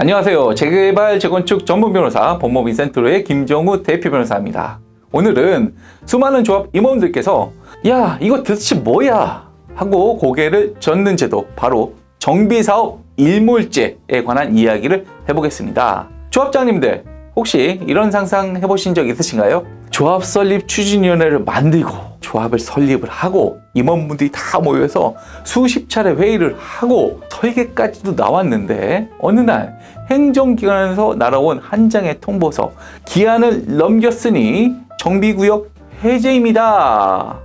안녕하세요. 재개발, 재건축 전문 변호사 법무빈센트로의 김정우 대표 변호사입니다. 오늘은 수많은 조합 임원들께서 야, 이거 도대체 뭐야? 하고 고개를 젓는 제도, 바로 정비사업 일몰제에 관한 이야기를 해보겠습니다. 조합장님들, 혹시 이런 상상 해보신 적 있으신가요? 조합 설립 추진위원회를 만들고 조합을 설립을 하고 임원분들이 다 모여서 수십 차례 회의를 하고 설계까지도 나왔는데 어느 날 행정기관에서 날아온 한 장의 통보서, 기한을 넘겼으니 정비구역 해제입니다.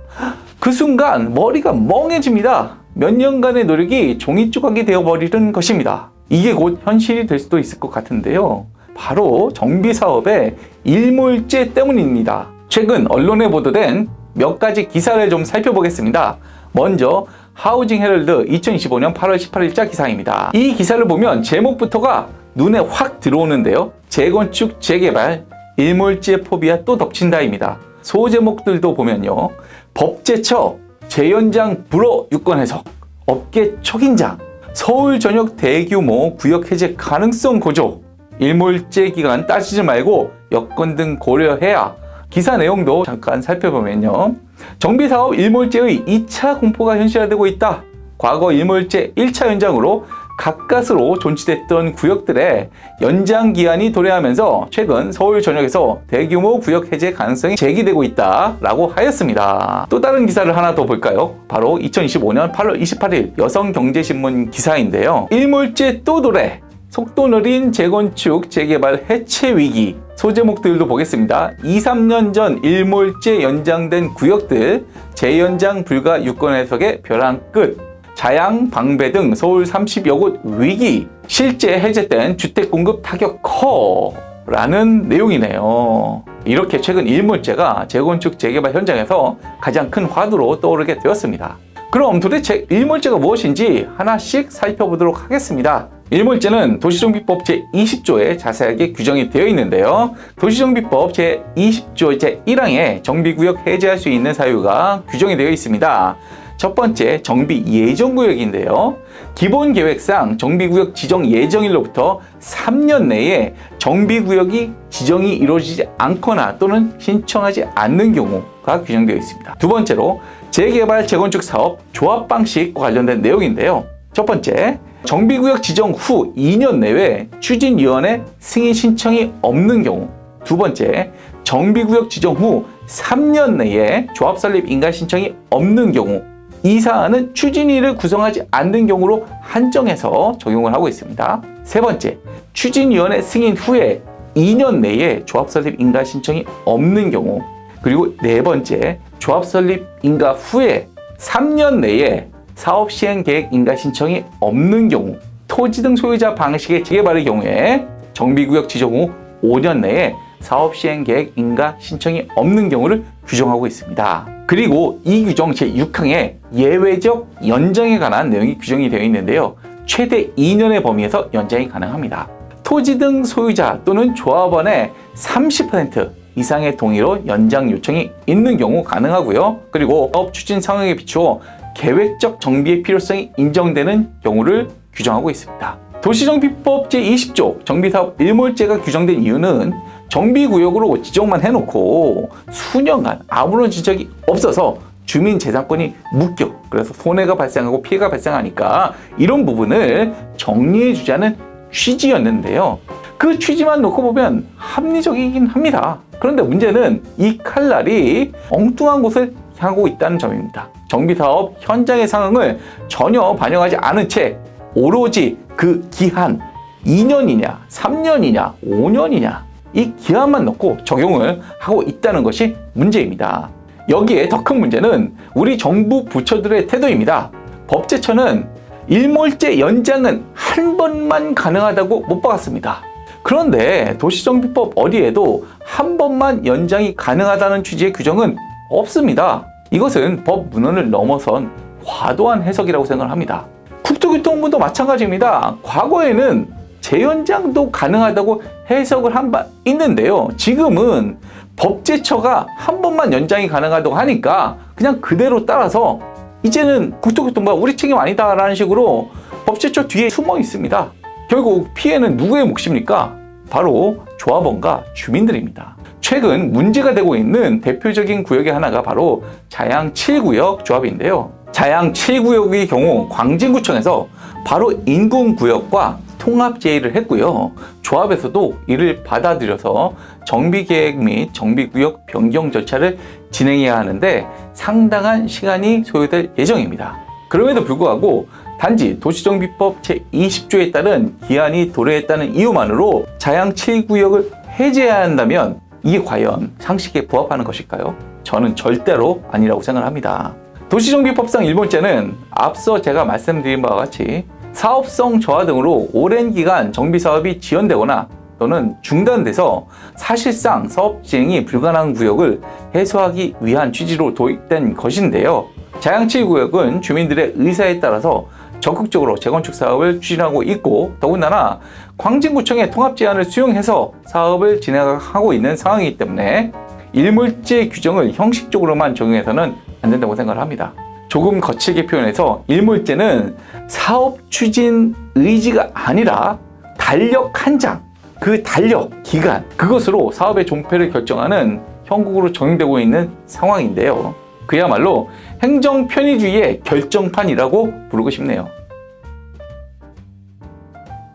그 순간 머리가 멍해집니다. 몇 년간의 노력이 종이 조각이 되어버리는 것입니다. 이게 곧 현실이 될 수도 있을 것 같은데요. 바로 정비사업의 일몰제 때문입니다. 최근 언론에 보도된 몇 가지 기사를 좀 살펴보겠습니다. 먼저 하우징 헤럴드 2025년 8월 18일자 기사입니다. 이 기사를 보면 제목부터가 눈에 확 들어오는데요. 재건축, 재개발, 일몰제 포비아 또 덮친다입니다. 소제목들도 보면요. 법제처, 재연장 불허 유권 해석, 업계 촉인장, 서울 전역 대규모 구역 해제 가능성 고조, 일몰제 기간 따지지 말고 여건 등 고려해야. 기사 내용도 잠깐 살펴보면요. 정비사업 일몰제의 2차 공포가 현실화되고 있다. 과거 일몰제 1차 연장으로 가까스로 존치됐던 구역들의 연장 기한이 도래하면서 최근 서울 전역에서 대규모 구역 해제 가능성이 제기되고 있다라고 하였습니다. 또 다른 기사를 하나 더 볼까요? 바로 2025년 8월 28일 여성경제신문 기사인데요. 일몰제 또 도래, 속도 느린 재건축, 재개발 해체 위기. 소제목들도 보겠습니다. 2, 3년 전 일몰제 연장된 구역들 재연장 불가 유권 해석의 벼랑 끝. 자양, 방배 등 서울 30여 곳 위기. 실제 해제된 주택 공급 타격 커. 라는 내용이네요. 이렇게 최근 일몰제가 재건축, 재개발 현장에서 가장 큰 화두로 떠오르게 되었습니다. 그럼 도대체 일몰제가 무엇인지 하나씩 살펴보도록 하겠습니다. 일몰제는 도시정비법 제20조에 자세하게 규정이 되어 있는데요. 도시정비법 제20조 제1항에 정비구역 해제할 수 있는 사유가 규정이 되어 있습니다. 첫 번째, 정비 예정구역인데요. 기본계획상 정비구역 지정 예정일로부터 3년 내에 정비구역이 지정이 이루어지지 않거나 또는 신청하지 않는 경우가 규정되어 있습니다. 두 번째로, 재개발, 재건축 사업 조합 방식과 관련된 내용인데요. 첫 번째, 정비구역 지정 후 2년 내외 추진위원회 승인 신청이 없는 경우. 두 번째, 정비구역 지정 후 3년 내에 조합 설립 인가 신청이 없는 경우. 이 사안은 추진위를 구성하지 않는 경우로 한정해서 적용을 하고 있습니다. 세 번째, 추진위원회 승인 후에 2년 내에 조합 설립 인가 신청이 없는 경우. 그리고 네 번째, 조합 설립 인가 후에 3년 내에 사업 시행 계획 인가 신청이 없는 경우, 토지 등 소유자 방식의 재개발의 경우에 정비구역 지정 후 5년 내에 사업 시행 계획 인가 신청이 없는 경우를 규정하고 있습니다. 그리고 이 규정 제6항에 예외적 연장에 관한 내용이 규정이 되어 있는데요. 최대 2년의 범위에서 연장이 가능합니다. 토지 등 소유자 또는 조합원의 30% 이상의 동의로 연장 요청이 있는 경우 가능하고요. 그리고 사업 추진 상황에 비추어 계획적 정비의 필요성이 인정되는 경우를 규정하고 있습니다. 도시정비법 제20조 정비사업 일몰제가 규정된 이유는 정비구역으로 지정만 해놓고 수년간 아무런 지적이 없어서 주민재산권이 묶여, 그래서 손해가 발생하고 피해가 발생하니까 이런 부분을 정리해주자는 취지였는데요. 그 취지만 놓고 보면 합리적이긴 합니다. 그런데 문제는 이 칼날이 엉뚱한 곳을 향하고 있다는 점입니다. 정비사업 현장의 상황을 전혀 반영하지 않은 채 오로지 그 기한 2년이냐 3년이냐 5년이냐 이 기한만 놓고 적용을 하고 있다는 것이 문제입니다. 여기에 더 큰 문제는 우리 정부 부처들의 태도입니다. 법제처는 일몰제 연장은 한 번만 가능하다고 못 박았습니다. 그런데 도시정비법 어디에도 한 번만 연장이 가능하다는 취지의 규정은 없습니다. 이것은 법 문헌을 넘어선 과도한 해석이라고 생각을 합니다. 국토교통부도 마찬가지입니다. 과거에는 재연장도 가능하다고 해석을 한 바 있는데요. 지금은 법제처가 한 번만 연장이 가능하다고 하니까 그냥 그대로 따라서 이제는 국토교통부가 우리 책임 아니다라는 식으로 법제처 뒤에 숨어 있습니다. 결국 피해는 누구의 몫입니까? 바로 조합원과 주민들입니다. 최근 문제가 되고 있는 대표적인 구역의 하나가 바로 자양 7구역 조합인데요. 자양 7구역의 경우 광진구청에서 바로 인근구역과 통합 제의를 했고요. 조합에서도 이를 받아들여서 정비계획 및 정비구역 변경 절차를 진행해야 하는데 상당한 시간이 소요될 예정입니다. 그럼에도 불구하고 단지 도시정비법 제20조에 따른 기한이 도래했다는 이유만으로 자양 7구역을 해제해야 한다면 이게 과연 상식에 부합하는 것일까요? 저는 절대로 아니라고 생각합니다. 도시정비법상 일몰제는 앞서 제가 말씀드린 바와 같이 사업성 저하 등으로 오랜 기간 정비사업이 지연되거나 또는 중단돼서 사실상 사업 진행이 불가능한 구역을 해소하기 위한 취지로 도입된 것인데요. 자양 7구역은 주민들의 의사에 따라서 적극적으로 재건축 사업을 추진하고 있고 더군다나 광진구청의 통합 제안을 수용해서 사업을 진행하고 있는 상황이기 때문에 일몰제 규정을 형식적으로만 적용해서는 안 된다고 생각을 합니다. 조금 거칠게 표현해서 일몰제는 사업 추진 의지가 아니라 달력 한 장, 그 달력, 기간, 그것으로 사업의 종패를 결정하는 형국으로 적용되고 있는 상황인데요. 그야말로 행정 편의주의의 결정판이라고 부르고 싶네요.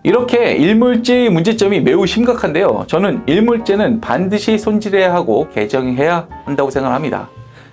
이렇게 일몰제의 문제점이 매우 심각한데요. 저는 일몰제는 반드시 손질해야 하고 개정해야 한다고 생각합니다.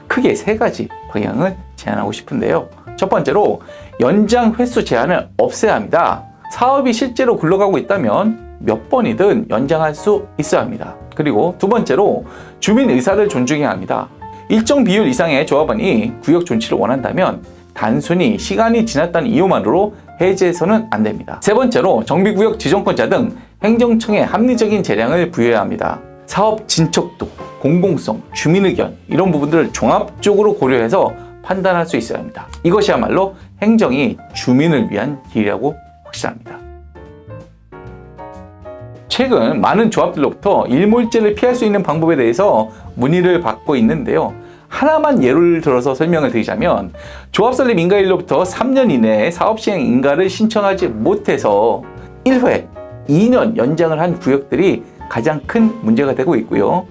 크게 세 가지 방향을 제안하고 싶은데요. 첫 번째로 연장 횟수 제한을 없애야 합니다. 사업이 실제로 굴러가고 있다면 몇 번이든 연장할 수 있어야 합니다. 그리고 두 번째로 주민 의사를 존중해야 합니다. 일정 비율 이상의 조합원이 구역 존치를 원한다면 단순히 시간이 지났다는 이유만으로 해제해서는 안 됩니다. 세 번째로 정비구역 지정권자 등 행정청에 합리적인 재량을 부여해야 합니다. 사업 진척도, 공공성, 주민 의견 이런 부분들을 종합적으로 고려해서 판단할 수 있어야 합니다. 이것이야말로 행정이 주민을 위한 길이라고 확신합니다. 최근 많은 조합들로부터 일몰제를 피할 수 있는 방법에 대해서 문의를 받고 있는데요. 하나만 예를 들어서 설명을 드리자면 조합 설립 인가일로부터 3년 이내에 사업 시행 인가를 신청하지 못해서 1회 2년 연장을 한 구역들이 가장 큰 문제가 되고 있고요.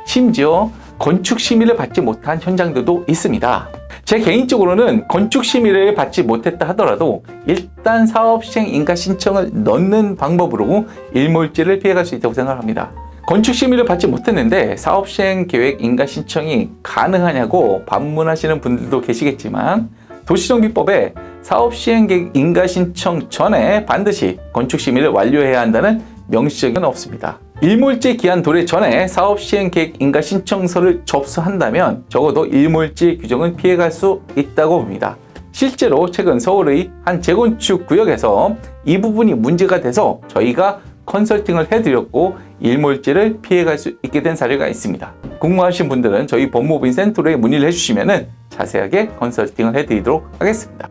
심지어 건축 심의를 받지 못한 현장들도 있습니다. 제 개인적으로는 건축 심의를 받지 못했다 하더라도 일단 사업 시행 인가 신청을 넣는 방법으로 일몰제를 피해갈 수 있다고 생각합니다. 건축 심의를 받지 못했는데 사업 시행 계획 인가 신청이 가능하냐고 반문하시는 분들도 계시겠지만 도시정비법에 사업 시행 계획 인가 신청 전에 반드시 건축 심의를 완료해야 한다는 명시적은 없습니다. 일몰제 기한 도래 전에 사업 시행 계획 인가 신청서를 접수한다면 적어도 일몰제 규정은 피해갈 수 있다고 봅니다. 실제로 최근 서울의 한 재건축 구역에서 이 부분이 문제가 돼서 저희가 컨설팅을 해드렸고 일몰제를 피해갈 수 있게 된 사례가 있습니다. 궁금하신 분들은 저희 법무법인 센터로에 문의를 해주시면 자세하게 컨설팅을 해드리도록 하겠습니다.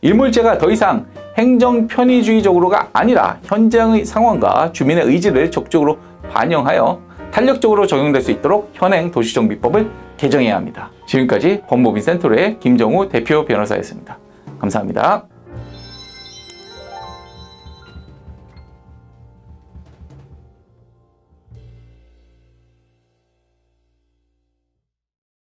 일몰제가 더 이상 행정 편의주의적으로가 아니라 현장의 상황과 주민의 의지를 적극적으로 반영하여 탄력적으로 적용될 수 있도록 현행 도시정비법을 개정해야 합니다. 지금까지 법무법인 센터로의 김정우 대표 변호사였습니다. 감사합니다.